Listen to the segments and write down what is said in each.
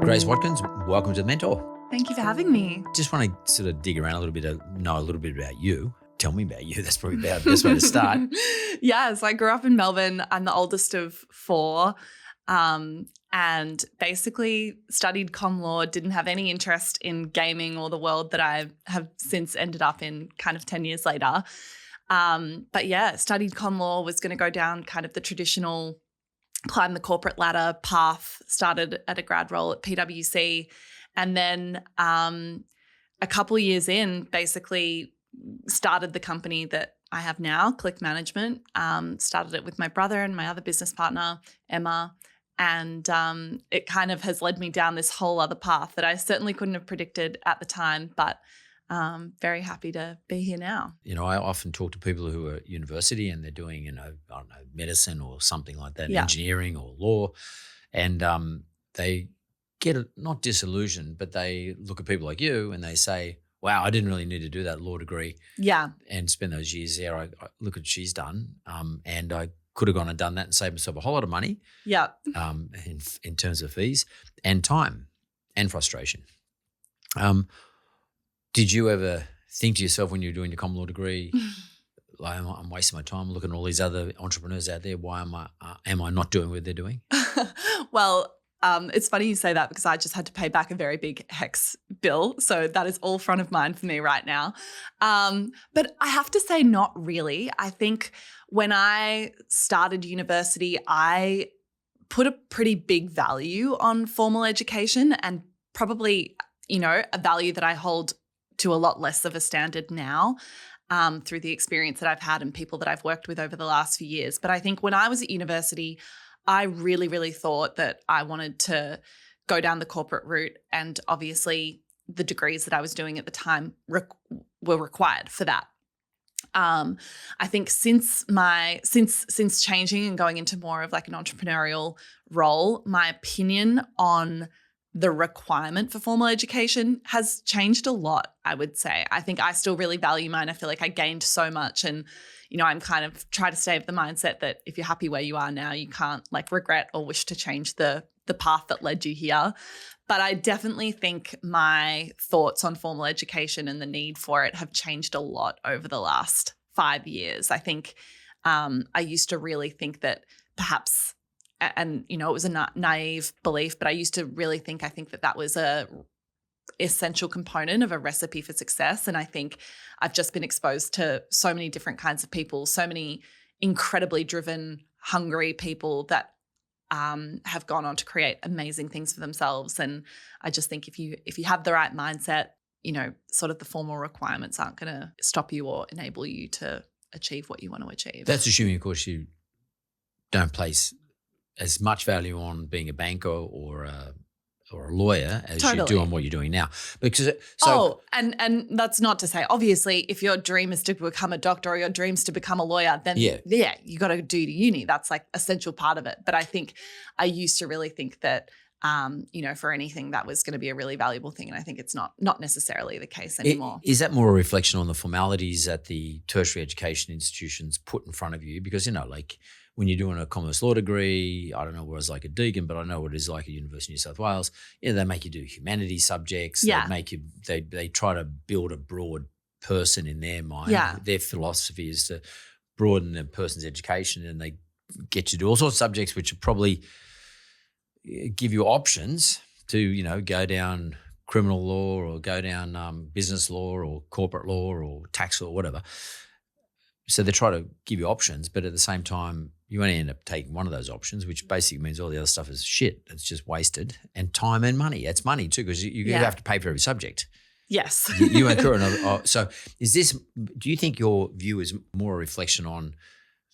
Grace Watkins, welcome to The Mentor. Thank you for having me. Just want to sort of dig around a little bit, know a little bit about you. Tell me about you. That's probably the best way to start. Yes, I grew up in Melbourne. I'm the oldest of four, and basically studied comm law, didn't have any interest in gaming or the world that I have since ended up in kind of 10 years later. But yeah, studied comm law, was going to go down kind of the traditional climb the corporate ladder path, started at a grad role at PwC, and then a couple of years in, basically started the company that I have now, Click Management. Started it with my brother and my other business partner, Emma, and it kind of has led me down this whole other path that I certainly couldn't have predicted at the time, but very happy to be here now. You know, I often talk to people who are at university and they're doing, I don't know, medicine or something like that, engineering or law, and they get not disillusioned, but they look at people like you and they say, wow, I didn't really need to do that law degree and spend those years there. I look at what she's done, and I could have gone and done that and saved myself a whole lot of money in terms of fees and time and frustration. Did you ever think to yourself when you were doing your common law degree, like, I'm wasting my time looking at all these other entrepreneurs out there. Why am I not doing what they're doing? Well, it's funny you say that because I just had to pay back a very big HEX bill. So that is all front of mind for me right now. But I have to say not really. I think when I started university, I put a pretty big value on formal education and probably, a value that I hold to a lot less of a standard now through the experience that I've had and people that I've worked with over the last few years. But I think when I was at university, I really, really thought that I wanted to go down the corporate route, and obviously the degrees that I was doing at the time were required for that. I think since changing and going into more of like an entrepreneurial role, my opinion on the requirement for formal education has changed a lot, I would say. I think I still really value mine. I feel like I gained so much, and I'm kind of try to stay with the mindset that if you're happy where you are now, you can't like regret or wish to change the path that led you here. But I definitely think my thoughts on formal education and the need for it have changed a lot over the last 5 years. I think I used to really think that perhaps, and it was a naive belief, but I used to really think that was a essential component of a recipe for success. And I think I've just been exposed to so many different kinds of people, so many incredibly driven, hungry people that have gone on to create amazing things for themselves. And I just think if you have the right mindset, sort of the formal requirements aren't going to stop you or enable you to achieve what you want to achieve. That's assuming, of course, you don't place as much value on being a banker or a lawyer as you do on what you're doing now. Because and that's not to say, obviously, if your dream is to become a doctor or your dream is to become a lawyer, then you got to do the uni. That's like essential part of it. But I think I used to really think that for anything that was going to be a really valuable thing, and I think it's not necessarily the case anymore. Is that more a reflection on the formalities that the tertiary education institutions put in front of you? Because like when you're doing a commerce law degree, I don't know what it's like at Deakin, but I know what it is like at University of New South Wales. They make you do humanities subjects. Yeah. They try to build a broad person in their mind. Yeah. Their philosophy is to broaden a person's education, and they get you to do all sorts of subjects which are probably give you options to, go down criminal law or go down business law or corporate law or tax law, whatever. So they try to give you options, but at the same time, you only end up taking one of those options, which basically means all the other stuff is shit. It's just wasted, and time and money. It's money too, because you have to pay for every subject. Yes. You incur another. So do you think your view is more a reflection on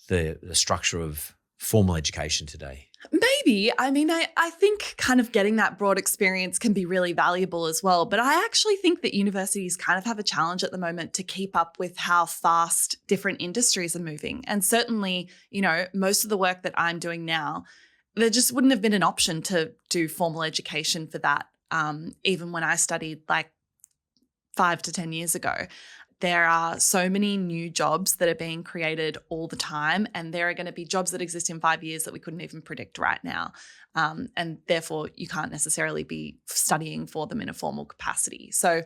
the structure of formal education today? Maybe. I mean, I think kind of getting that broad experience can be really valuable as well. But I actually think that universities kind of have a challenge at the moment to keep up with how fast different industries are moving. And certainly, most of the work that I'm doing now, there just wouldn't have been an option to do formal education for that, even when I studied like 5 to 10 years ago. there are so many new jobs that are being created all the time, and there are going to be jobs that exist in 5 years that we couldn't even predict right now. And therefore, you can't necessarily be studying for them in a formal capacity. So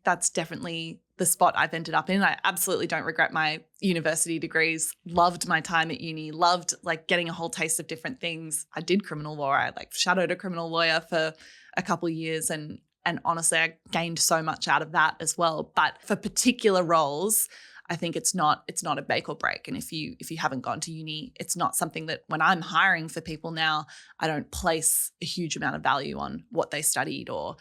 that's definitely the spot I've ended up in. I absolutely don't regret my university degrees. Loved my time at uni. Loved like getting a whole taste of different things. I did criminal law. I like shadowed a criminal lawyer for a couple of years, and honestly, I gained so much out of that as well. But for particular roles, I think it's not a make or break. And if you haven't gone to uni, it's not something that when I'm hiring for people now, I don't place a huge amount of value on what they studied or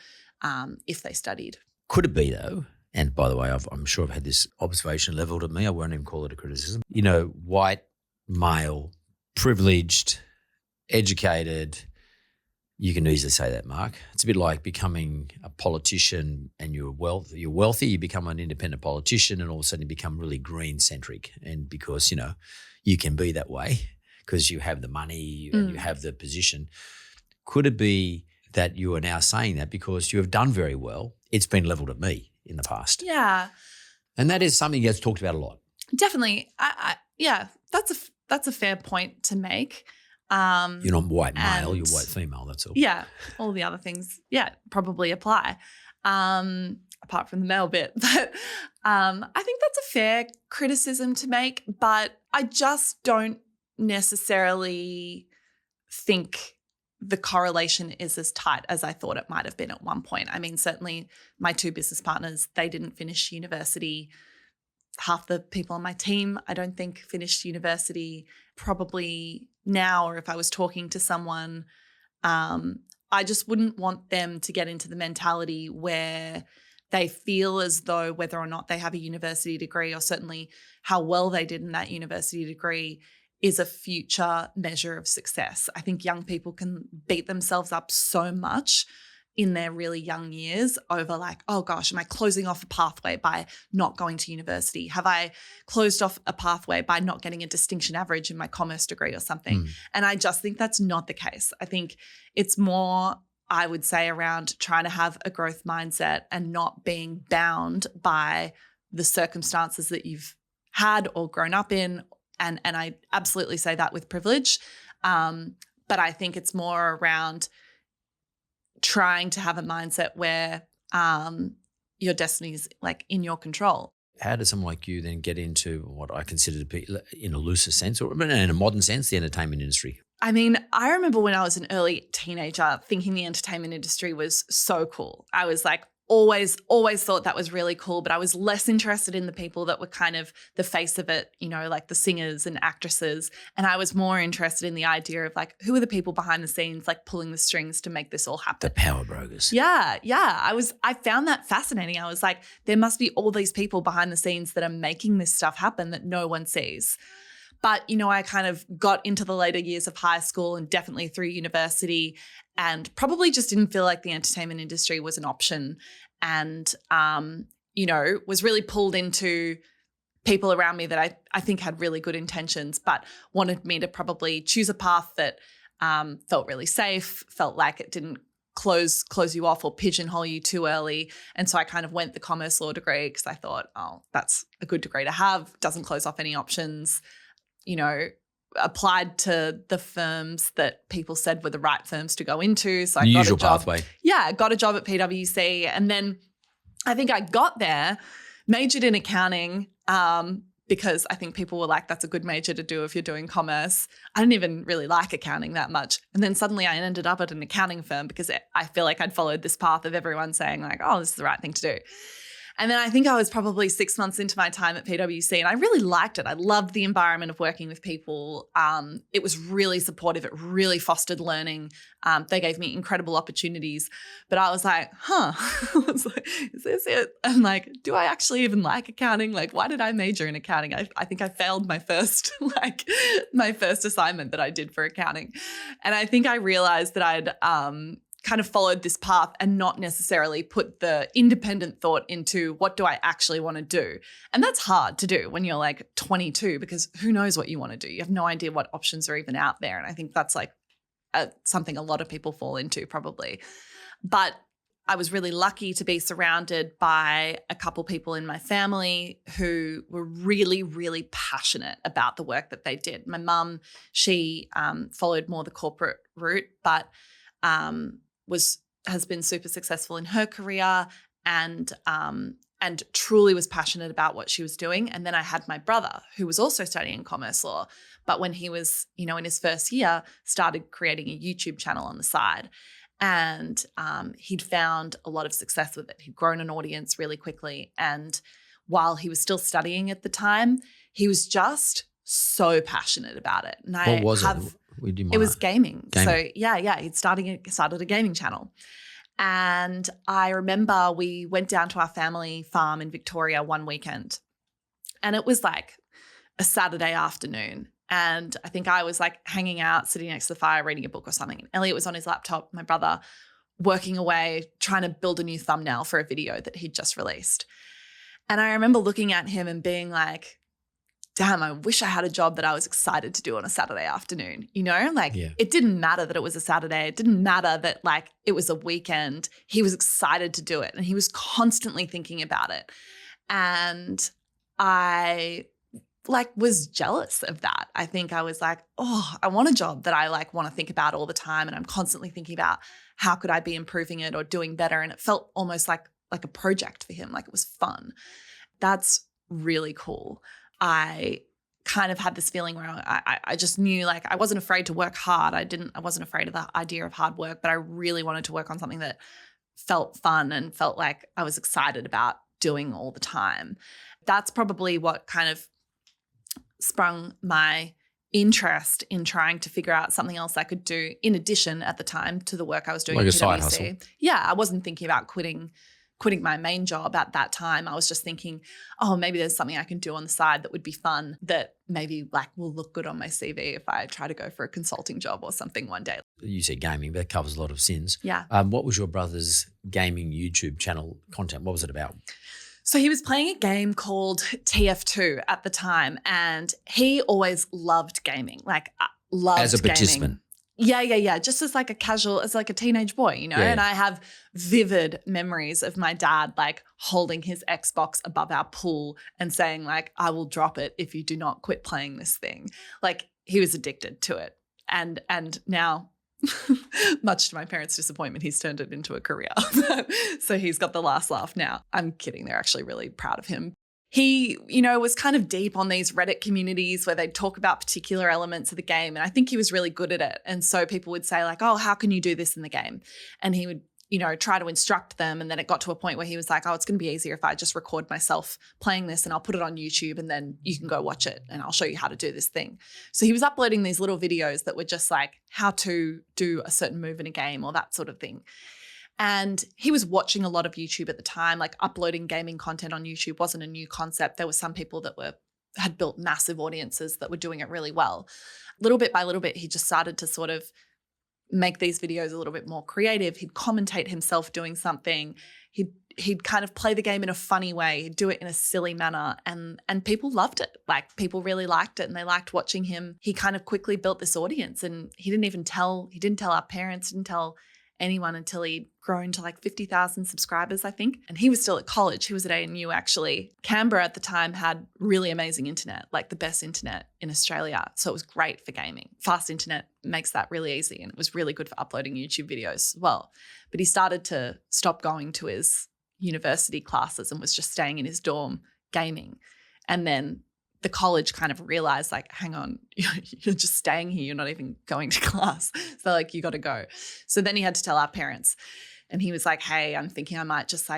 if they studied. Could it be though? And by the way, I'm sure I've had this observation leveled at me. I won't even call it a criticism. You know, white, male, privileged, educated. You can easily say that, Mark. It's a bit like becoming a politician and you're wealthy, you become an independent politician and all of a sudden you become really green-centric. And because, you know, you can be that way because you have the money and you have the position. Could it be that you are now saying that because you have done very well? It's been levelled at me in the past. Yeah. And that is something that's talked about a lot. Definitely. Yeah, that's a fair point to make. You're not white male, you're white female, that's all. Yeah, all the other things, probably apply, apart from the male bit. But I think that's a fair criticism to make, but I just don't necessarily think the correlation is as tight as I thought it might have been at one point. I mean, certainly my two business partners, they didn't finish university. Half the people on my team, I don't think, finished university. Probably now, or if I was talking to someone, I just wouldn't want them to get into the mentality where they feel as though whether or not they have a university degree, or certainly how well they did in that university degree, is a future measure of success. I think young people can beat themselves up so much in their really young years over like, oh gosh, am I closing off a pathway by not going to university? Have I closed off a pathway by not getting a distinction average in my commerce degree or something? And I just think that's not the case. I think it's more, I would say, around trying to have a growth mindset and not being bound by the circumstances that you've had or grown up in. And I absolutely say that with privilege. But I think it's more around trying to have a mindset where your destiny is like in your control. How does someone like you then get into what I consider to be, in a looser sense or in a modern sense, the entertainment industry? I mean, I remember when I was an early teenager thinking the entertainment industry was so cool. I was like, always thought that was really cool, but I was less interested in the people that were kind of the face of it, you know, like the singers and actresses. And I was more interested in the idea of like, who are the people behind the scenes, like pulling the strings to make this all happen? The power brokers. Yeah. I found that fascinating. I was like, there must be all these people behind the scenes that are making this stuff happen that no one sees. But, you know, I kind of got into the later years of high school and definitely through university and probably just didn't feel like the entertainment industry was an option and, you know, was really pulled into people around me that I think had really good intentions but wanted me to probably choose a path that felt really safe, felt like it didn't close you off or pigeonhole you too early. And so I kind of went the commerce law degree because I thought, oh, that's a good degree to have, doesn't close off any options. You know, applied to the firms that people said were the right firms to go into. So I got a job. Pathway. Yeah, I got a job at PwC. And then I think I got there, majored in accounting because I think people were like, that's a good major to do if you're doing commerce. I didn't even really like accounting that much. And then suddenly I ended up at an accounting firm because I feel like I'd followed this path of everyone saying like, oh, this is the right thing to do. And then I think I was probably 6 months into my time at PwC and I really liked it. I loved the environment of working with people. It was really supportive. It really fostered learning. They gave me incredible opportunities. But I was like, I was like, is this it? I'm like, do I actually even like accounting? Like, why did I major in accounting? I think I failed my first assignment that I did for accounting. And I think I realized that I'd kind of followed this path and not necessarily put the independent thought into what do I actually want to do. And that's hard to do when you're like 22 because who knows what you want to do. You have no idea what options are even out there. And I think that's like something a lot of people fall into probably. But I was really lucky to be surrounded by a couple people in my family who were really, really passionate about the work that they did. My mum, she followed more the corporate route, but has been super successful in her career and truly was passionate about what she was doing. And then I had my brother who was also studying commerce law, but when he was, in his first year, started creating a YouTube channel on the side. And he'd found a lot of success with it. He'd grown an audience really quickly. And while he was still studying at the time, he was just so passionate about it. And What was it? Would you mind? It was gaming. So Gaming. he'd started a gaming channel. And I remember we went down to our family farm in Victoria one weekend. And it was like a Saturday afternoon. And I think I was like hanging out, sitting next to the fire, reading a book or something. And Elliot was on his laptop, my brother, working away, trying to build a new thumbnail for a video that he'd just released. And I remember looking at him and being like, damn, I wish I had a job that I was excited to do on a Saturday afternoon. It didn't matter that it was a Saturday. It didn't matter that like it was a weekend. He was excited to do it and he was constantly thinking about it. And I was jealous of that. I think I was like, oh, I want a job that I want to think about all the time. And I'm constantly thinking about how could I be improving it or doing better. And it felt almost like a project for him. Like it was fun. That's really cool. I kind of had this feeling where I just knew I wasn't afraid to work hard. I wasn't afraid of the idea of hard work, but I really wanted to work on something that felt fun and felt like I was excited about doing all the time. That's probably what kind of sprung my interest in trying to figure out something else I could do in addition at the time to the work I was doing like at a PwC. side hustle. Yeah, I wasn't thinking about quitting my main job at that time. I was just thinking, oh, maybe there's something I can do on the side that would be fun that maybe will look good on my CV if I try to go for a consulting job or something one day. You said gaming, but that covers a lot of sins. Yeah. What was your brother's gaming YouTube channel content? What was it about? So he was playing a game called TF2 at the time, and he always loved gaming, loved As a participant. Gaming. Yeah. Just as as a teenage boy, Yeah. And I have vivid memories of my dad holding his Xbox above our pool and saying I will drop it if you do not quit playing this thing. He was addicted to it. And now much to my parents' disappointment, he's turned it into a career. So he's got the last laugh now. I'm kidding. They're actually really proud of him. He, was kind of deep on these Reddit communities where they'd talk about particular elements of the game. And I think he was really good at it. And so people would say oh, how can you do this in the game? And he would, try to instruct them. And then it got to a point where he was like, oh, it's going to be easier if I just record myself playing this and I'll put it on YouTube and then you can go watch it and I'll show you how to do this thing. So he was uploading these little videos that were just how to do a certain move in a game or that sort of thing. And he was watching a lot of YouTube at the time, uploading gaming content on YouTube wasn't a new concept. There were some people that had built massive audiences that were doing it really well. Little bit by little bit, he just started to sort of make these videos a little bit more creative. He'd commentate himself doing something. He'd kind of play the game in a funny way. He'd do it in a silly manner. And people loved it. People really liked it and they liked watching him. He kind of quickly built this audience and he didn't tell our parents, didn't tell anyone until he'd grown to 50,000 subscribers, I think. And he was still at college. He was at ANU actually. Canberra at the time had really amazing internet, the best internet in Australia. So it was great for gaming. Fast internet makes that really easy. And it was really good for uploading YouTube videos as well. But he started to stop going to his university classes and was just staying in his dorm gaming. And then the college kind of realized hang on, you're just staying here. You're not even going to class. So you got to go. So then he had to tell our parents and he was like, hey, I'm thinking I might just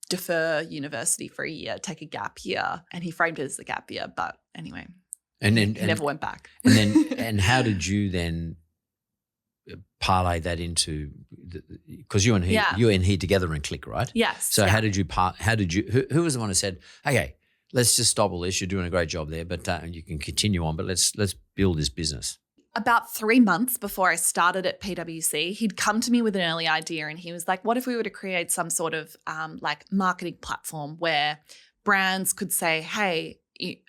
defer university for a year, take a gap year. And he framed it as a gap year. But anyway, and then he never went back. And how did you then parlay that into, because you and he together and click, right? Yes. So how did you who was the one who said, okay, let's just stop all this. You're doing a great job there, but you can continue on. But let's build this business. About 3 months before I started at PwC, he'd come to me with an early idea, and he was like, "What if we were to create some sort of marketing platform where brands could say, hey,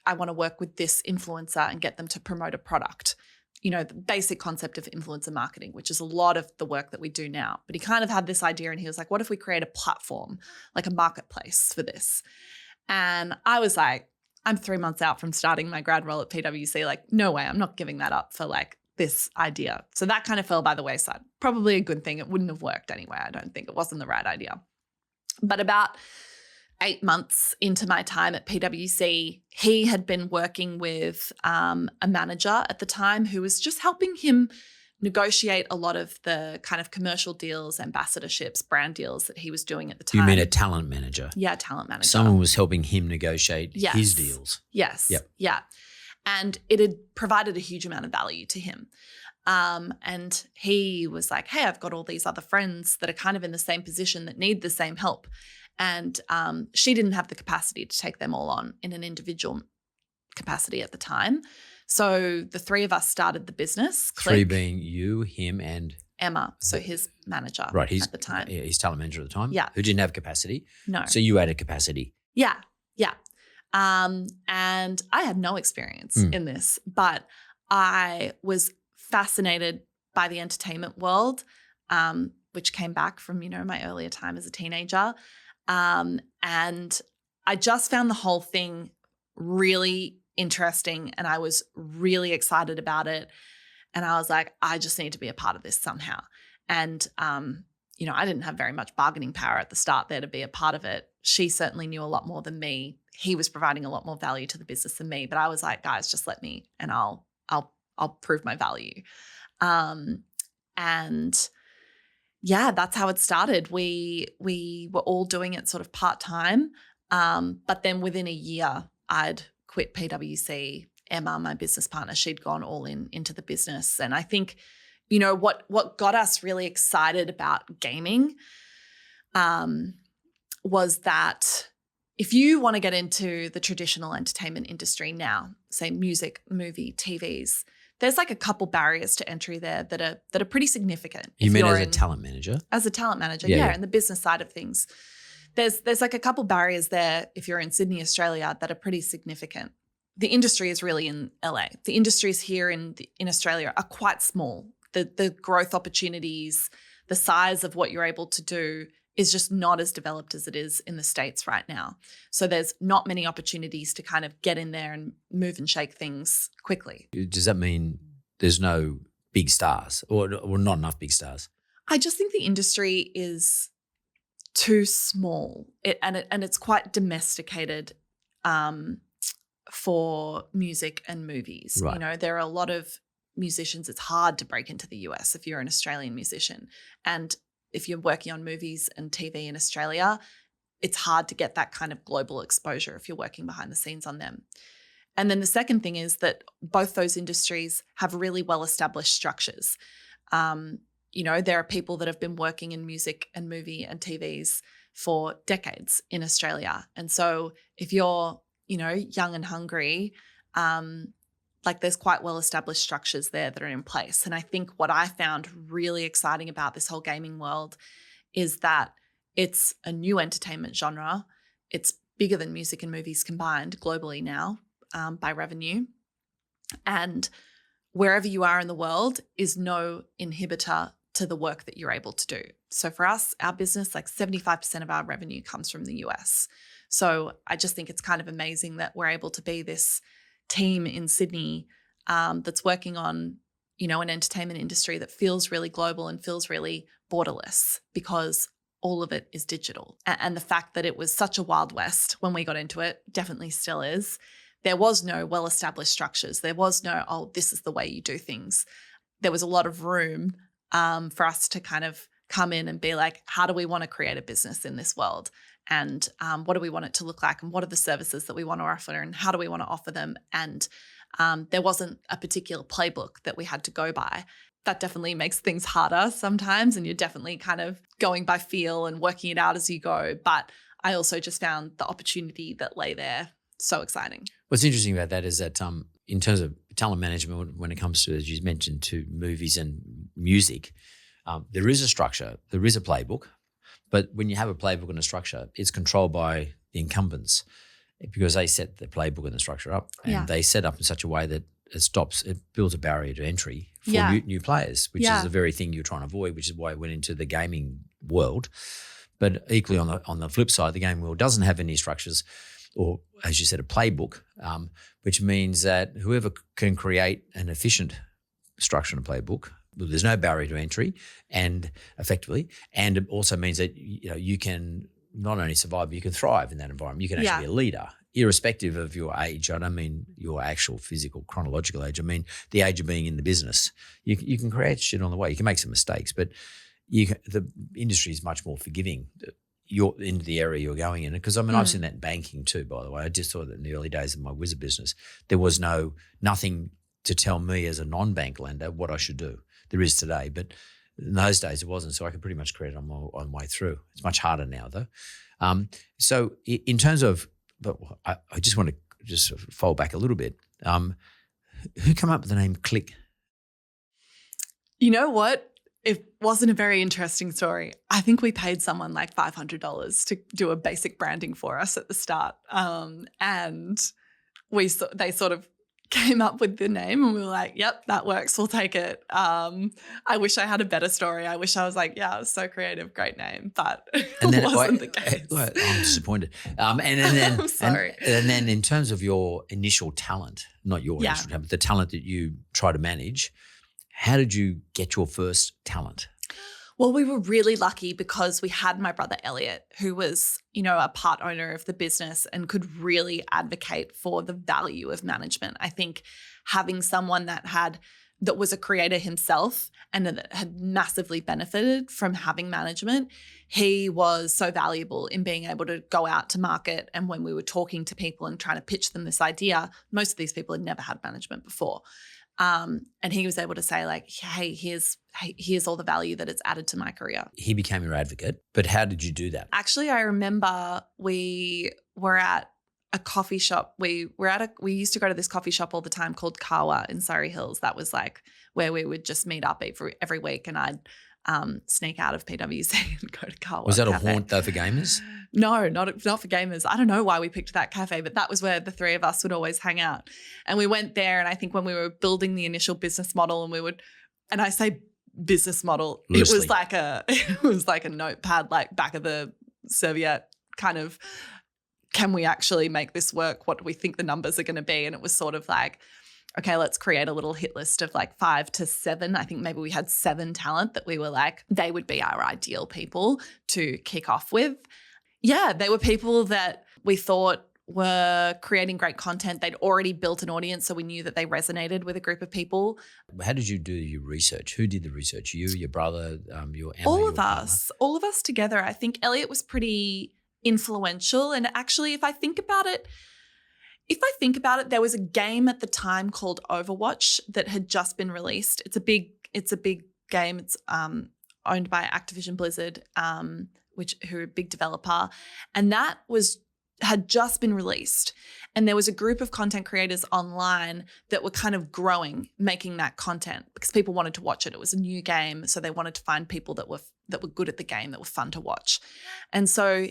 I want to work with this influencer and get them to promote a product." the basic concept of influencer marketing, which is a lot of the work that we do now. But he kind of had this idea and he was like, what if we create a platform, like a marketplace for this? And I was like, I'm 3 months out from starting my grad role at PwC. Like, no way, I'm not giving that up for like this idea. So that kind of fell by the wayside. Probably a good thing. It wouldn't have worked anyway. I don't think it wasn't the right idea. But about 8 months into my time at PwC, he had been working with a manager at the time who was just helping him negotiate a lot of the kind of commercial deals, ambassadorships, brand deals that he was doing at the time. You mean a talent manager? Yeah, talent manager. Someone was helping him negotiate his deals. Yes. Yep. Yeah. And it had provided a huge amount of value to him. And he was like, hey, I've got all these other friends that are kind of in the same position that need the same help. And she didn't have the capacity to take them all on in an individual capacity at the time. So the three of us started the business. Three being you, him, and Emma, so his manager right, at the time. Yeah, his talent manager at the time. Yeah. Who didn't have capacity. No. So you added capacity. Yeah. Yeah. And I had no experience in this, but I was fascinated by the entertainment world, which came back from, my earlier time as a teenager. And I just found the whole thing really interesting and I was really excited about it. And I was like, I just need to be a part of this somehow. And, I didn't have very much bargaining power at the start there to be a part of it. She certainly knew a lot more than me. He was providing a lot more value to the business than me, but I was like, guys, just let me and I'll prove my value. And yeah, that's how it started. We were all doing it sort of part-time. But then within a year, I'd quit PwC. Emma, my business partner, she'd gone all into the business. And I think, what got us really excited about gaming was that if you want to get into the traditional entertainment industry now, say music, movie, TVs, there's like a couple barriers to entry there that are pretty significant. You mean as a talent manager? As a talent manager, yeah, in the business side of things. There's like a couple barriers there if you're in Sydney, Australia, that are pretty significant. The industry is really in LA. The industries here in Australia are quite small. The growth opportunities, the size of what you're able to do is just not as developed as it is in the States right now. So there's not many opportunities to kind of get in there and move and shake things quickly. Does that mean there's no big stars or not enough big stars? I just think the industry is too small and it's quite domesticated for music and movies. Right. There are a lot of musicians. It's hard to break into the US if you're an Australian musician. And if you're working on movies and TV in Australia, it's hard to get that kind of global exposure if you're working behind the scenes on them. And then the second thing is that both those industries have really well-established structures. There are people that have been working in music and movie and TVs for decades in Australia. And so if you're, young and hungry, there's quite well-established structures there that are in place. And I think what I found really exciting about this whole gaming world is that it's a new entertainment genre. It's bigger than music and movies combined globally now by revenue. And wherever you are in the world is no inhibitor to the work that you're able to do. So for us, our business, like 75% of our revenue comes from the US. So I just think it's kind of amazing that we're able to be this team in Sydney that's working on, an entertainment industry that feels really global and feels really borderless because all of it is digital. And the fact that it was such a Wild West when we got into it, definitely still is. There was no well-established structures. There was no, this is the way you do things. There was a lot of room for us to kind of come in and be like, how do we want to create a business in this world? And what do we want it to look like? And what are the services that we want to offer? And how do we want to offer them? And there wasn't a particular playbook that we had to go by. That definitely makes things harder sometimes. And you're definitely kind of going by feel and working it out as you go. But I also just found the opportunity that lay there so exciting. What's interesting about that is that in terms of talent management, when it comes to, as you mentioned, to movies and music, there is a structure, there is a playbook. But when you have a playbook and a structure, it's controlled by the incumbents because they set the playbook and the structure up and they set up in such a way that it builds a barrier to entry for new players, which is the very thing you're trying to avoid, which is why I went into the gaming world. But equally on the flip side, the gaming world doesn't have any structures or, as you said, a playbook, which means that whoever can create an efficient structure and a playbook, well, there's no barrier to entry, and effectively, and it also means that you can not only survive, but you can thrive in that environment. You can actually be a leader, irrespective of your age. I don't mean your actual physical chronological age. I mean the age of being in the business. You can create shit on the way. You can make some mistakes, but the industry is much more forgiving. You're into the area you're going in, because I've seen that in banking too. By the way, I just saw that in the early days of my wizard business, there was nothing to tell me as a non-bank lender what I should do. There is today, but in those days it wasn't. So I could pretty much create it on my way through. It's much harder now though. So in terms of, but I just want to just fold back a little bit. Who came up with the name Click? You know what? It wasn't a very interesting story. I think we paid someone like $500 to do a basic branding for us at the start. And they sort of came up with the name and we were like, yep, that works. We'll take it. I wish I had a better story. I wish I was like, yeah, it was so creative, great name, but it wasn't the case. I'm disappointed. And then, I'm sorry. And then in terms of your initial talent, not your initial talent, but the talent that you try to manage, how did you get your first talent? Well, we were really lucky because we had my brother Elliot, who was, a part owner of the business and could really advocate for the value of management. I think having someone that was a creator himself and that had massively benefited from having management, he was so valuable in being able to go out to market. And when we were talking to people and trying to pitch them this idea, most of these people had never had management before. And he was able to say like, hey, here's all the value that it's added to my career. He became your advocate, but how did you do that? Actually, I remember we were at a coffee shop. We used to go to this coffee shop all the time called Kawa in Surrey Hills. That was like where we would just meet up every week, and I'd sneak out of PwC and go to Kawa. Was that cafe. A haunt though for gamers? No, not for gamers. I don't know why we picked that cafe, but that was where the three of us would always hang out. And we went there, and I think when we were building the initial business model, and I say business model, loosely. it was like a notepad, like back of the serviette kind of, can we actually make this work? What do we think the numbers are going to be? And it was sort of like, okay, let's create a little hit list of like 5 to 7. I think maybe we had 7 talent that we were like, they would be our ideal people to kick off with. Yeah, they were people that we thought were creating great content. They'd already built an audience, so we knew that they resonated with a group of people. How did you do your research? Who did the research? You, your brother, your Emma? All of us together. I think Elliot was pretty influential. And actually, if I think about it, there was a game at the time called Overwatch that had just been released. It's a big game. It's owned by Activision Blizzard, who are a big developer, and that had just been released. And there was a group of content creators online that were kind of growing, making that content because people wanted to watch it. It was a new game, so they wanted to find people that were good at the game, that were fun to watch. And so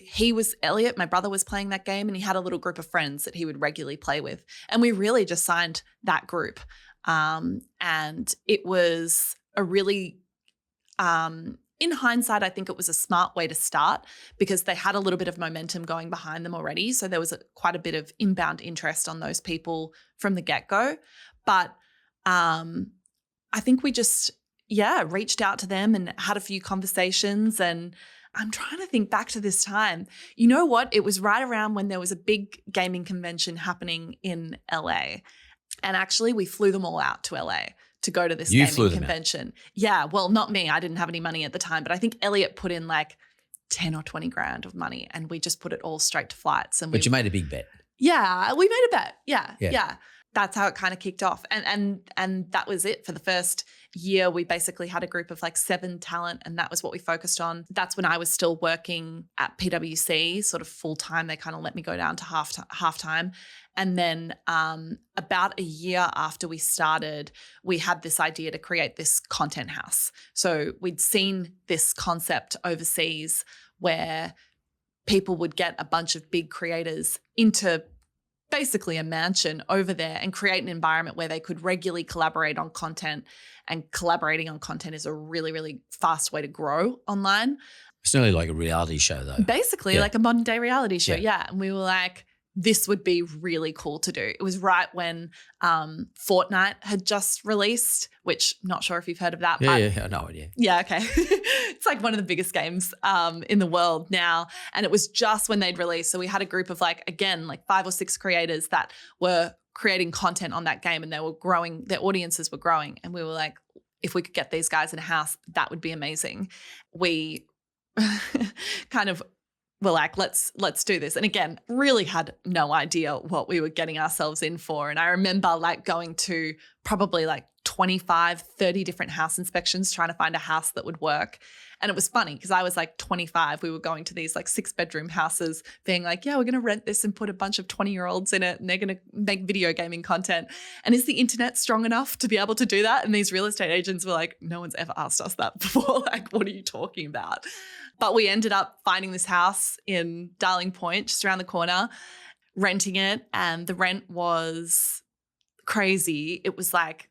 Elliot, my brother, was playing that game, and he had a little group of friends that he would regularly play with. And we really just signed that group. And it was a really, in hindsight, I think it was a smart way to start because they had a little bit of momentum going behind them already. So there was quite a bit of inbound interest on those people from the get-go. But I think we just, reached out to them and had a few conversations. And I'm trying to think back to this time. You know what? It was right around when there was a big gaming convention happening in LA. And actually, we flew them all out to LA to go to this gaming convention. Yeah, well, not me. I didn't have any money at the time, but I think Elliot put in like 10 or 20 grand of money, and we just put it all straight to flights. But you made a big bet. Yeah, we made a bet. Yeah. That's how it kind of kicked off. And that was it for the first year. We basically had a group of like 7 talent, and that was what we focused on. That's when I was still working at PwC, sort of full time. They kind of let me go down to half time. And then about a year after we started, we had this idea to create this content house. So we'd seen this concept overseas where people would get a bunch of big creators into basically a mansion over there and create an environment where they could regularly collaborate on content. And collaborating on content is a really, really fast way to grow online. It's nearly like a reality show, though. Basically, Yeah. like a modern day reality show. Yeah. Yeah. And we were like, this would be really cool to do. It was right when Fortnite had just released, which I'm not sure if you've heard of that. Yeah, no idea. Yeah, okay. It's like one of the biggest games in the world now. And it was just when they'd released. So we had a group of like 5 or 6 creators that were creating content on that game, and they were growing, their audiences were growing. And we were like, if we could get these guys in a house, that would be amazing. We kind of were like, let's do this. And again, really had no idea what we were getting ourselves in for. And I remember like going to probably like 25, 30 different house inspections trying to find a house that would work. And it was funny because I was like 25. We were going to these like 6-bedroom houses being like, yeah, we're going to rent this and put a bunch of 20-year-olds in it and they're going to make video gaming content. And is the internet strong enough to be able to do that? And these real estate agents were like, no one's ever asked us that before. Like, what are you talking about? But we ended up finding this house in Darling Point, just around the corner, renting it. And the rent was crazy. It was like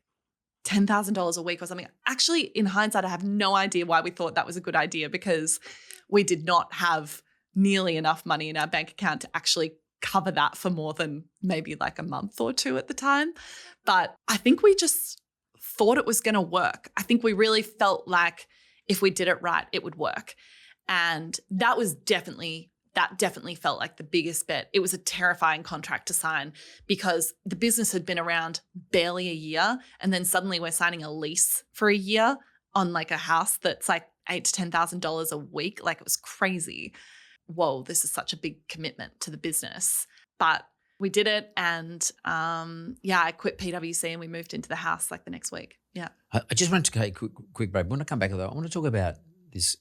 $10,000 a week or something. Actually, in hindsight, I have no idea why we thought that was a good idea, because we did not have nearly enough money in our bank account to actually cover that for more than maybe like a month or 2 at the time. But I think we just thought it was going to work. I think we really felt like if we did it right, it would work. And that definitely felt like the biggest bet. It was a terrifying contract to sign because the business had been around barely a year, and then suddenly we're signing a lease for a year on like a house that's like $8,000 to $10,000 a week. Like, it was crazy. Whoa, this is such a big commitment to the business. But we did it, and I quit PwC and we moved into the house like the next week. Yeah. I just wanted to take a quick break. When I come back, though, I want to talk about this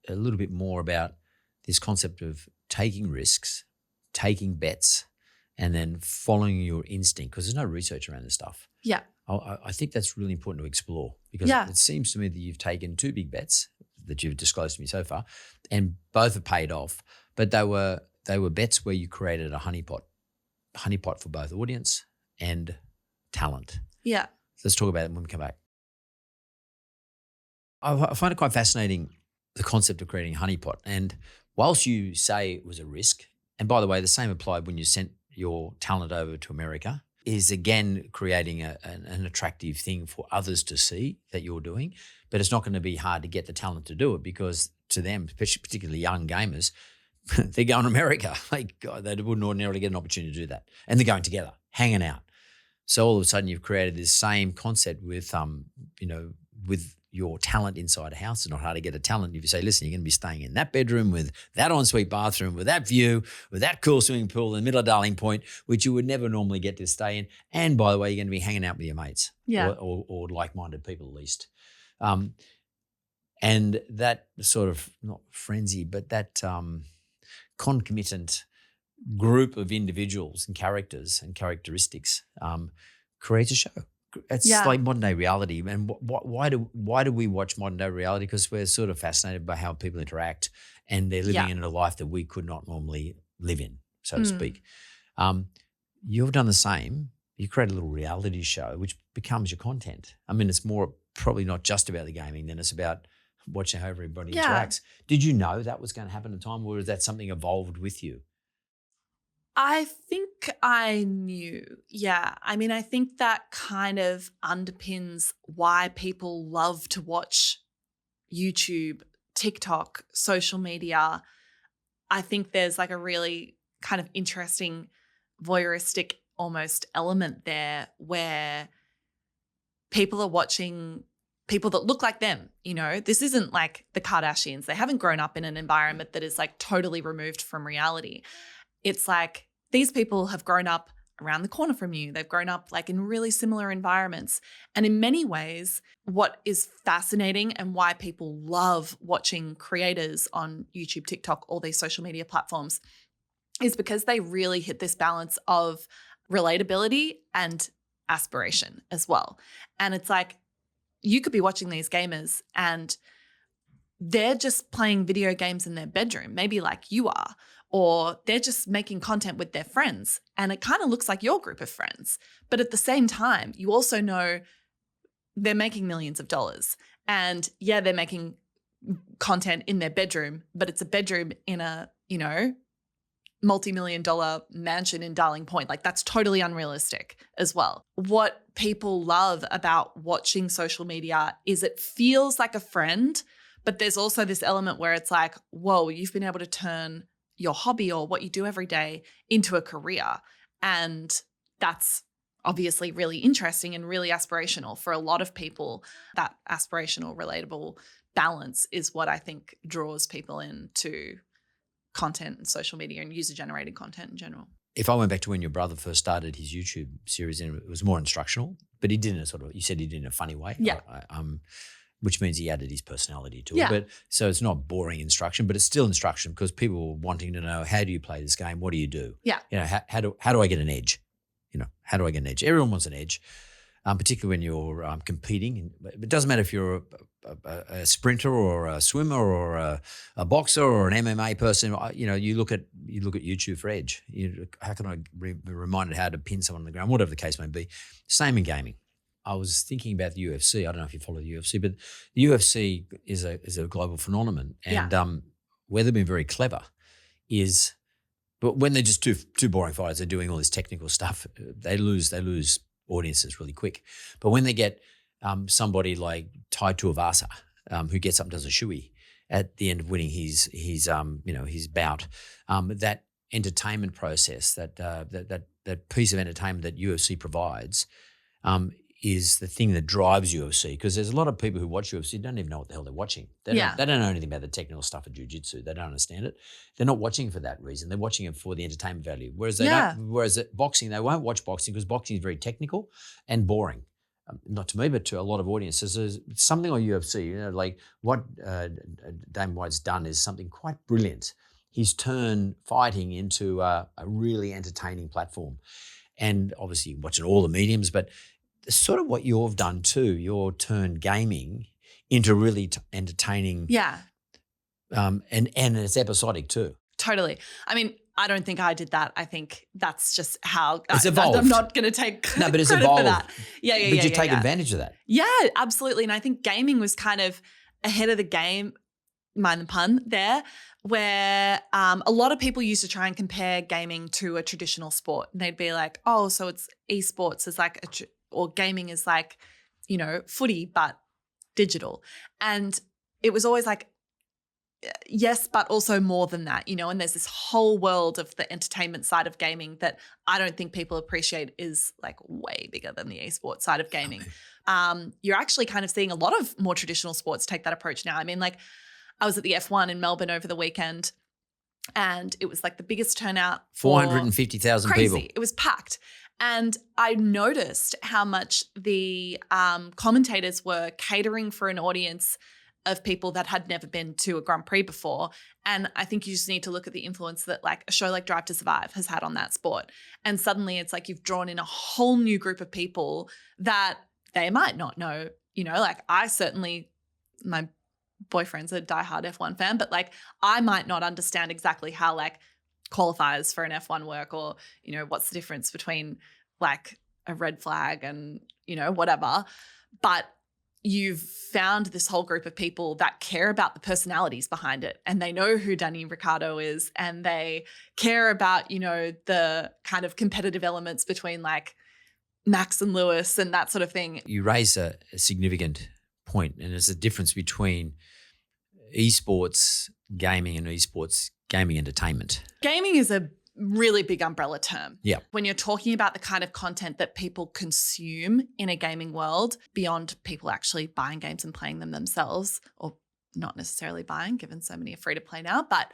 a little bit more, about this concept of taking risks, taking bets, and then following your instinct, because there's no research around this stuff. Yeah. I think that's really important to explore, because it seems to me that you've taken 2 big bets that you've disclosed to me so far, and both have paid off. But they were bets where you created a honeypot for both audience and talent. Yeah. So let's talk about it when we come back. I find it quite fascinating, the concept of creating a honeypot. And whilst you say it was a risk, and by the way, the same applied when you sent your talent over to America, is again creating an attractive thing for others to see that you're doing. But it's not going to be hard to get the talent to do it, because to them, particularly young gamers, they're going to America. Like, God, they wouldn't ordinarily get an opportunity to do that. And they're going together, hanging out. So all of a sudden you've created this same concept with, with your talent inside a house. It's not hard to get a talent. If you say, listen, you're going to be staying in that bedroom with that ensuite bathroom, with that view, with that cool swimming pool in the middle of Darling Point, which you would never normally get to stay in. And by the way, you're going to be hanging out with your mates, or like-minded people at least. And that sort of, not frenzy, but that concomitant group of individuals and characters and characteristics creates a show. It's like modern day reality. And why do we watch modern day reality? Because we're sort of fascinated by how people interact, and they're living in a life that we could not normally live in, so to speak. You've done the same. You create a little reality show, which becomes your content. I mean, it's more probably not just about the gaming, then it's about watching how everybody interacts. Did you know that was going to happen at the time, or is that something evolved with you? I think I knew. Yeah. I mean, I think that kind of underpins why people love to watch YouTube, TikTok, social media. I think there's like a really kind of interesting voyeuristic almost element there, where people are watching people that look like them. You know, this isn't like the Kardashians. They haven't grown up in an environment that is like totally removed from reality. It's like these people have grown up around the corner from you. They've grown up like in really similar environments. And in many ways, what is fascinating and why people love watching creators on YouTube, TikTok, all these social media platforms is because they really hit this balance of relatability and aspiration as well. And it's like, you could be watching these gamers and they're just playing video games in their bedroom, maybe like you are, or they're just making content with their friends. And it kind of looks like your group of friends. But at the same time, you also know they're making millions of dollars. And yeah, they're making content in their bedroom, but it's a bedroom in a, multi-million-dollar mansion in Darling Point. Like, that's totally unrealistic as well. What people love about watching social media is it feels like a friend, but there's also this element where it's like, whoa, you've been able to turn your hobby or what you do every day into a career. And that's obviously really interesting and really aspirational for a lot of people. That aspirational, relatable balance is what I think draws people into content and social media and user-generated content in general. If I went back to when your brother first started his YouTube series, and it was more instructional, but he did in a sort of, you said he did in a funny way. Yeah. Which means he added his personality to Yeah. it. But so it's not boring instruction, but it's still instruction because people were wanting to know, how do you play this game? What do you do? Yeah. How do I get an edge? How do I get an edge? Everyone wants an edge, particularly when you're competing. It doesn't matter if you're a sprinter or a swimmer or a boxer or an MMA person. You look at YouTube for edge. How can I be reminded how to pin someone on the ground? Whatever the case may be. Same in gaming. I was thinking about the UFC. I don't know if you follow the UFC, but the UFC is a global phenomenon, and where they've been very clever is, but when they're just two boring fighters, they're doing all this technical stuff. They lose audiences really quick. But when they get somebody like Tai Tuivasa, who gets up and does a shoey at the end of winning his bout, that entertainment process, that piece of entertainment that UFC provides, is the thing that drives UFC, because there's a lot of people who watch UFC don't even know what the hell they're watching. They don't know anything about the technical stuff of jiu-jitsu. They don't understand it. They're not watching for that reason. They're watching it for the entertainment value. Whereas at boxing, they won't watch boxing because boxing is very technical and boring. Not to me, but to a lot of audiences. There's something on UFC, like what Dana White's done is something quite brilliant. He's turned fighting into a really entertaining platform. And obviously watching all the mediums, but sort of what you've done too, you're turned gaming into really entertaining. Yeah. And it's episodic too. Totally. I mean, I don't think I did that. I think that's just how it's evolved. I'm not going to take no, but it's credit evolved. for that. Yeah. But you take advantage of that. Yeah, absolutely. And I think gaming was kind of ahead of the game, mind the pun there, where a lot of people used to try and compare gaming to a traditional sport. And they'd be like, oh, so it's esports is like or gaming is like, footy, but digital. And it was always like, yes, but also more than that, and there's this whole world of the entertainment side of gaming that I don't think people appreciate is like way bigger than the esports side of gaming. You're actually kind of seeing a lot of more traditional sports take that approach now. I mean, like I was at the F1 in Melbourne over the weekend and it was like the biggest turnout. 450,000 people. It was packed. And I noticed how much the commentators were catering for an audience of people that had never been to a Grand Prix before. And I think you just need to look at the influence that like a show like Drive to Survive has had on that sport. And suddenly it's like you've drawn in a whole new group of people that they might not know, like I certainly, my boyfriend's a diehard F1 fan, but like I might not understand exactly how like qualifiers for an F1 work or, what's the difference between like a red flag and, whatever. But you've found this whole group of people that care about the personalities behind it and they know who Danny Ricciardo is and they care about, the kind of competitive elements between like Max and Lewis and that sort of thing. You raise a significant point, and it's the difference between esports gaming and esports gaming entertainment. Gaming is a really big umbrella term. Yeah. When you're talking about the kind of content that people consume in a gaming world, beyond people actually buying games and playing them themselves, or not necessarily buying, given so many are free to play now, but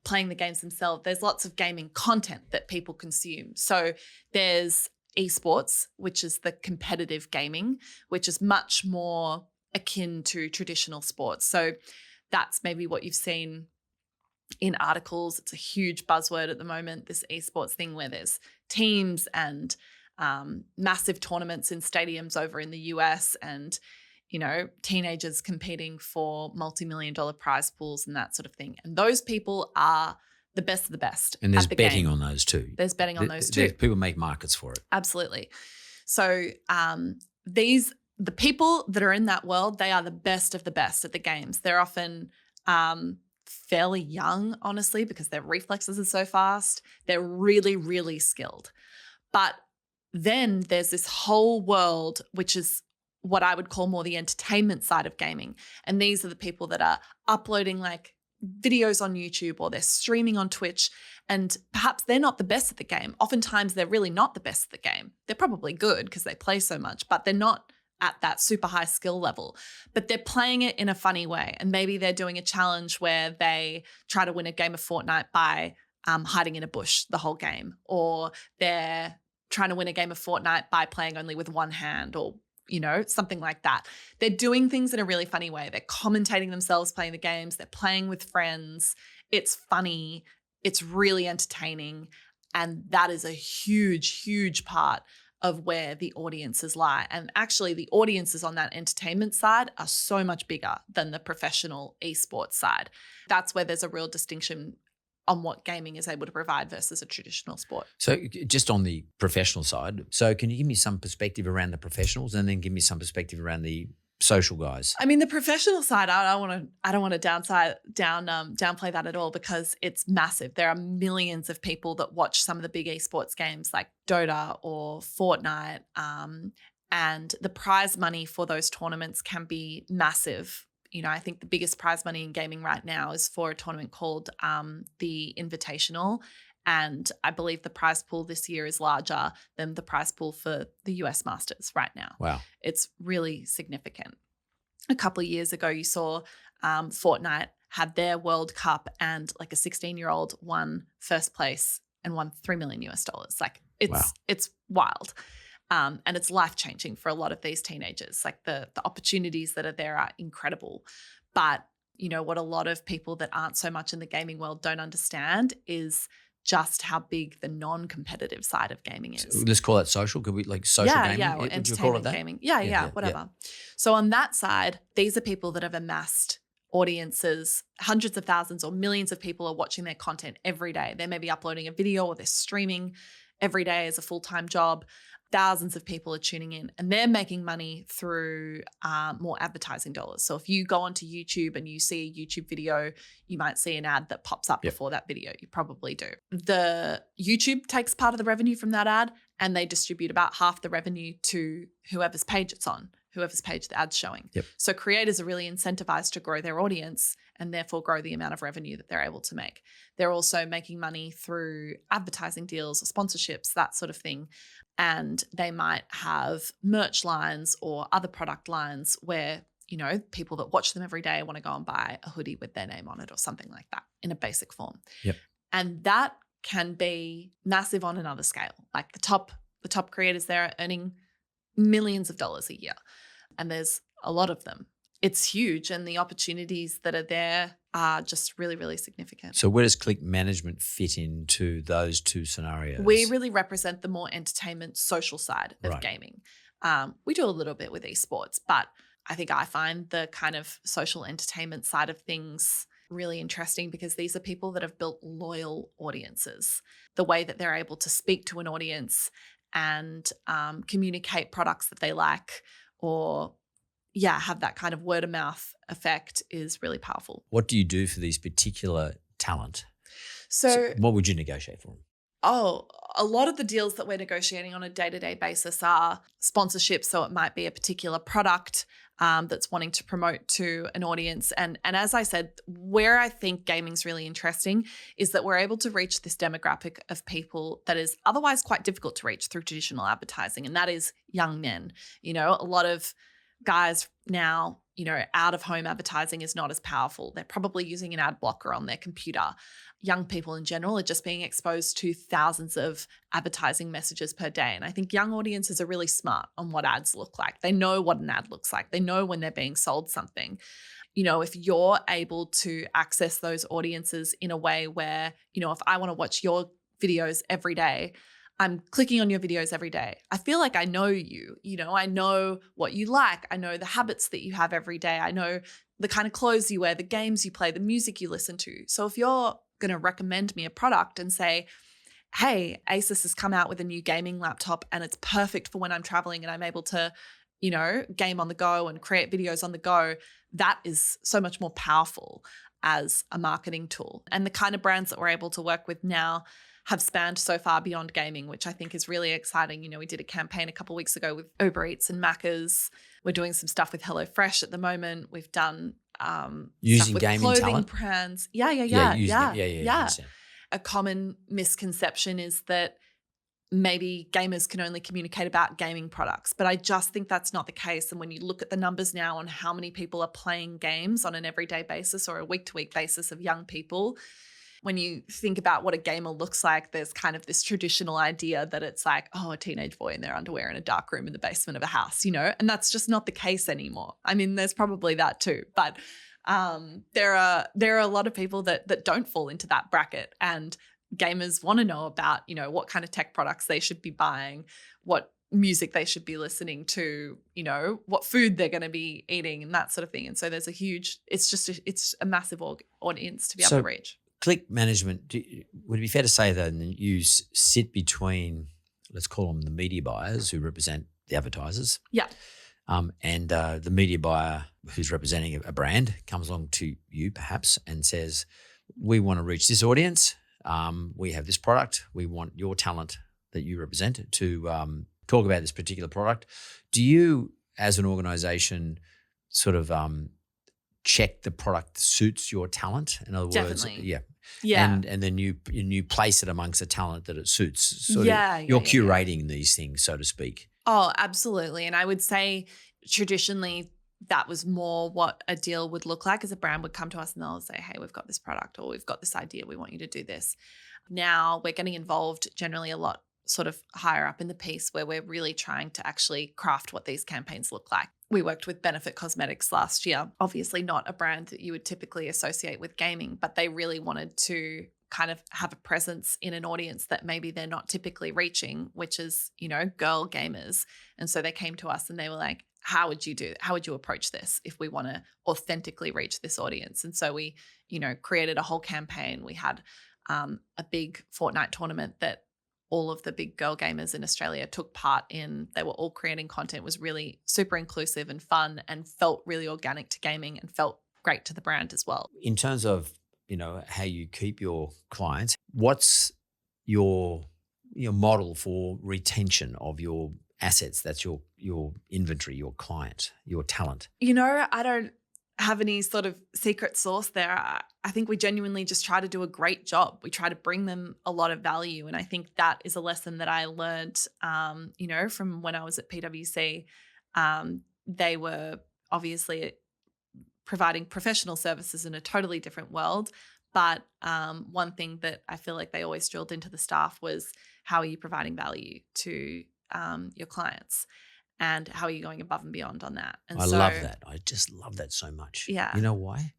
playing the games themselves, there's lots of gaming content that people consume. So there's esports, which is the competitive gaming, which is much more akin to traditional sports. So that's maybe what you've seen in articles. It's a huge buzzword at the moment, this esports thing where there's teams and massive tournaments in stadiums over in the US and, teenagers competing for multi-million-dollar prize pools and that sort of thing. And those people are the best of the best. And there's at the betting game. on those too. There's betting on those too. People make markets for it. Absolutely. So the people that are in that world, they are the best of the best at the games. They're often fairly young, honestly, because their reflexes are so fast. They're really, really skilled. But then there's this whole world, which is what I would call more the entertainment side of gaming. And these are the people that are uploading like videos on YouTube, or they're streaming on Twitch, and perhaps they're not the best at the game. Oftentimes they're really not the best at the game. They're probably good because they play so much, but they're not at that super high skill level. But they're playing it in a funny way. And maybe they're doing a challenge where they try to win a game of Fortnite by hiding in a bush the whole game, or they're trying to win a game of Fortnite by playing only with one hand, or something like that. They're doing things in a really funny way. They're commentating themselves playing the games. They're playing with friends. It's funny. It's really entertaining. And that is a huge, huge part of where the audiences lie. And actually the audiences on that entertainment side are so much bigger than the professional esports side. That's where there's a real distinction on what gaming is able to provide versus a traditional sport. So just on the professional side, so can you give me some perspective around the professionals, and then give me some perspective around the social guys? I mean, the professional side, I don't want to downplay that at all, because it's massive. There are millions of people that watch some of the big esports games like Dota or Fortnite, and the prize money for those tournaments can be massive. I think the biggest prize money in gaming right now is for a tournament called the Invitational. And I believe the prize pool this year is larger than the prize pool for the US Masters right now. Wow. It's really significant. A couple of years ago, you saw Fortnite had their World Cup, and like a 16-year-old won first place and won $3 million US. Like it's wild. And it's life-changing for a lot of these teenagers. Like the opportunities that are there are incredible. But what a lot of people that aren't so much in the gaming world don't understand is just how big the non-competitive side of gaming is. So let's call that social. Could we like social gaming? Yeah, or entertainment gaming. Yeah, whatever. So on that side, these are people that have amassed audiences. Hundreds of thousands or millions of people are watching their content every day. They may be uploading a video, or they're streaming every day as a full-time job. Thousands of people are tuning in, and they're making money through more advertising dollars. So if you go onto YouTube and you see a YouTube video, you might see an ad that pops up before that video. You probably do. The YouTube takes part of the revenue from that ad, and they distribute about half the revenue to whoever's page it's on, whoever's page the ad's showing. Yep. So creators are really incentivized to grow their audience and therefore grow the amount of revenue that they're able to make. They're also making money through advertising deals or sponsorships, that sort of thing. And they might have merch lines or other product lines where, people that watch them every day want to go and buy a hoodie with their name on it or something like that in a basic form. Yep. And that can be massive on another scale. Like the top creators there are earning millions of dollars a year, and there's a lot of them. It's huge, and the opportunities that are there are just really, really significant. So where does click management fit into those two scenarios? We really represent the more entertainment, social side of gaming. We do a little bit with esports, but I think I find the kind of social entertainment side of things really interesting, because these are people that have built loyal audiences. The way that they're able to speak to an audience and communicate products that they like, or have that kind of word of mouth effect is really powerful. What do you do for these particular talent? So what would you negotiate for them? Oh, a lot of the deals that we're negotiating on a day-to-day basis are sponsorships. So it might be a particular product that's wanting to promote to an audience. And as I said, where I think gaming's really interesting is that we're able to reach this demographic of people that is otherwise quite difficult to reach through traditional advertising. And that is young men. A lot of guys now, out of home advertising is not as powerful. They're probably using an ad blocker on their computer. Young people in general are just being exposed to thousands of advertising messages per day. And I think young audiences are really smart on what ads look like. They know what an ad looks like. They know when they're being sold something. If you're able to access those audiences in a way where, if I want to watch your videos every day, I'm clicking on your videos every day. I feel like I know you, I know what you like. I know the habits that you have every day. I know the kind of clothes you wear, the games you play, the music you listen to. So if you're going to recommend me a product and say, hey, Asus has come out with a new gaming laptop and it's perfect for when I'm traveling and I'm able to, game on the go and create videos on the go, that is so much more powerful as a marketing tool. And the kind of brands that we're able to work with now have spanned so far beyond gaming, which I think is really exciting. We did a campaign a couple of weeks ago with Uber Eats and Macca's. We're doing some stuff with HelloFresh at the moment. We've done using stuff with gaming clothing talent? brands. Yeah, Yeah. understand. A common misconception is that maybe gamers can only communicate about gaming products, but I just think that's not the case. And when you look at the numbers now on how many people are playing games on an everyday basis or a week-to-week basis of young people, when you think about what a gamer looks like, there's kind of this traditional idea that it's like, oh, a teenage boy in their underwear in a dark room in the basement of a house, and that's just not the case anymore. I mean, there's probably that too, but there are a lot of people that don't fall into that bracket, and gamers want to know about, what kind of tech products they should be buying, what music they should be listening to, what food they're going to be eating and that sort of thing. And so there's it's a massive audience to be able to reach. Click management, would it be fair to say that you sit between, let's call them the media buyers who represent the advertisers? Yeah. And the media buyer who's representing a brand comes along to you perhaps and says, we want to reach this audience. We have this product. We want your talent that you represent to talk about this particular product. Do you, as an organization, sort of check the product suits your talent? In other words, yeah. And then you place it amongst the talent that it suits. You're curating these things, so to speak. Oh, absolutely. And I would say traditionally that was more what a deal would look like, as a brand would come to us and they'll say, hey, we've got this product or we've got this idea. We want you to do this. Now we're getting involved generally a lot sort of higher up in the piece where we're really trying to actually craft what these campaigns look like. We worked with Benefit Cosmetics last year, obviously not a brand that you would typically associate with gaming, but they really wanted to kind of have a presence in an audience that maybe they're not typically reaching, which is, girl gamers. And so they came to us and they were like, how would you approach this if we want to authentically reach this audience? And so we, created a whole campaign. We had a big Fortnite tournament that all of the big girl gamers in Australia took part in. They were all creating content. It was really super inclusive and fun and felt really organic to gaming and felt great to the brand as well. In terms of, how you keep your clients, what's your model for retention of your assets? That's your inventory, your client, your talent. I don't have any sort of secret sauce there. I think we genuinely just try to do a great job. We try to bring them a lot of value. And I think that is a lesson that I learned, from when I was at PwC. They were obviously providing professional services in a totally different world. But one thing that I feel like they always drilled into the staff was, how are you providing value to your clients? And how are you going above and beyond on that? And I love that. I just love that so much. Yeah. You know why?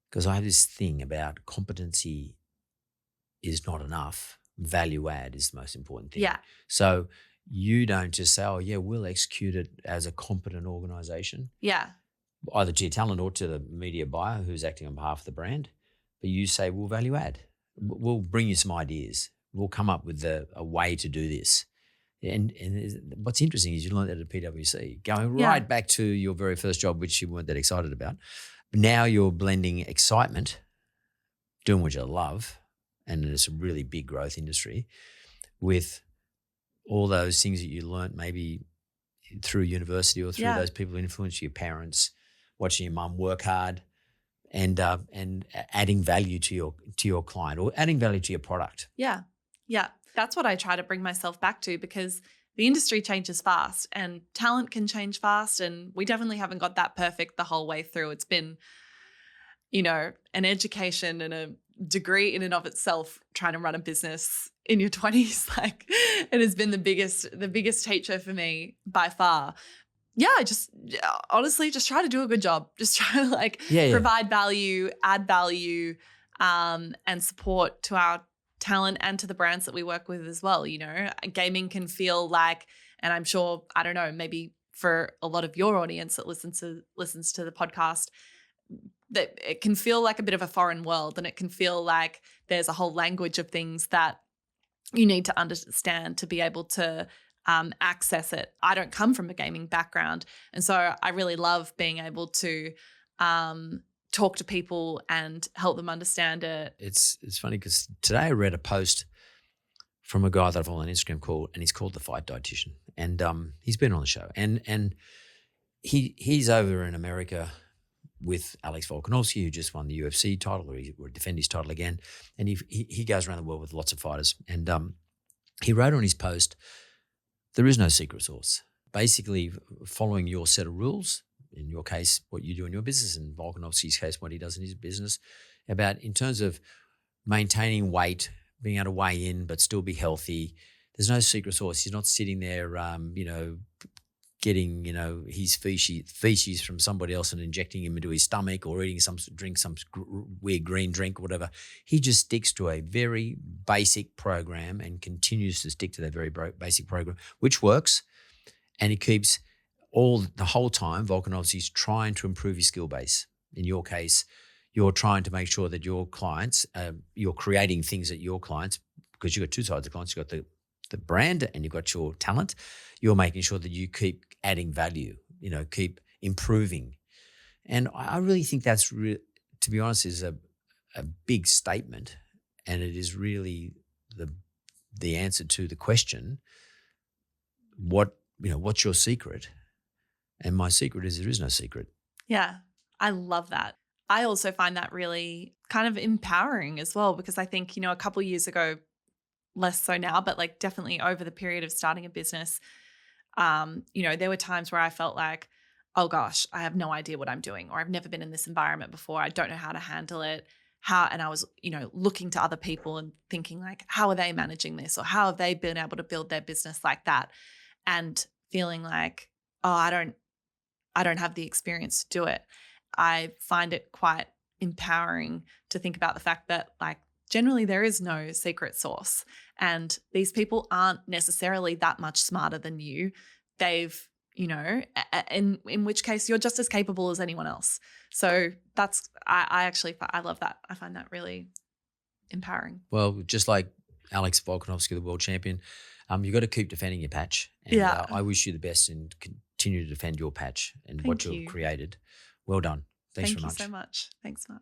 Because I have this thing about competency is not enough. Value add is the most important thing. Yeah. So you don't just say, oh, yeah, we'll execute it as a competent organization. Yeah. Either to your talent or to the media buyer who's acting on behalf of the brand. But you say, we'll value add. We'll bring you some ideas. We'll come up with a way to do this. And what's interesting is you learned that at PwC, going right back to your very first job, which you weren't that excited about. Now you're blending excitement, doing what you love, and it's a really big growth industry, with all those things that you learnt maybe through university or through those people who influenced your parents, watching your mum work hard, and adding value to your client or adding value to your product. Yeah. Yeah. That's what I try to bring myself back to, because the industry changes fast and talent can change fast. And we definitely haven't got that perfect the whole way through. It's been, an education and a degree in and of itself, trying to run a business in your 20s. Like, it has been the biggest teacher for me by far. Yeah, I just honestly just try to do a good job. Just try to provide value, add value, and support to our talent and to the brands that we work with as well. Gaming can feel like, and I'm sure, I don't know, maybe for a lot of your audience that listens to the podcast, that it can feel like a bit of a foreign world, and it can feel like there's a whole language of things that you need to understand to be able to access it. I don't come from a gaming background, and so I really love being able to talk to people and help them understand it. It's funny because today I read a post from a guy that I follow on Instagram and he's called the Fight Dietitian, and he's been on the show, and he's over in America with Alex Volkanovski, who just won the UFC title, or he would defend his title again, and he goes around the world with lots of fighters, and he wrote on his post, there is no secret sauce. Basically, following your set of rules, in your case, what you do in your business, in Volkanovski's case, what he does in his business, about in terms of maintaining weight, being able to weigh in but still be healthy. There's no secret sauce. He's not sitting there, getting, his feces from somebody else and injecting him into his stomach, or drink some weird green drink or whatever. He just sticks to a very basic program and continues to stick to that very basic program, which works. And he keeps the whole time, Volkanovski's trying to improve his skill base. In your case, you're trying to make sure that your clients, you're creating things that your clients, because you've got two sides of clients, you've got the brand and you've got your talent, you're making sure that you keep adding value, keep improving. And I really think that's, to be honest, is a big statement. And it is really the answer to the question, what's your secret? And my secret is there is no secret. Yeah, I love that. I also find that really kind of empowering as well, because I think, a couple of years ago, less so now, but like definitely over the period of starting a business, there were times where I felt like, oh gosh, I have no idea what I'm doing, or I've never been in this environment before. I don't know how to handle it. And I was, looking to other people and thinking like, how are they managing this? Or how have they been able to build their business like that? And feeling like, oh, I don't have the experience to do it. I find it quite empowering to think about the fact that like generally there is no secret sauce, and these people aren't necessarily that much smarter than you. They've, in which case you're just as capable as anyone else. So that's, I love that. I find that really empowering. Well, just like Alex Volkanovski, the world champion, you've got to keep defending your patch. And Yeah. I wish you the best and continue to defend your patch and what Thank you. you've created. Well done. Thanks very much. Thank you so much. Thanks, Matt.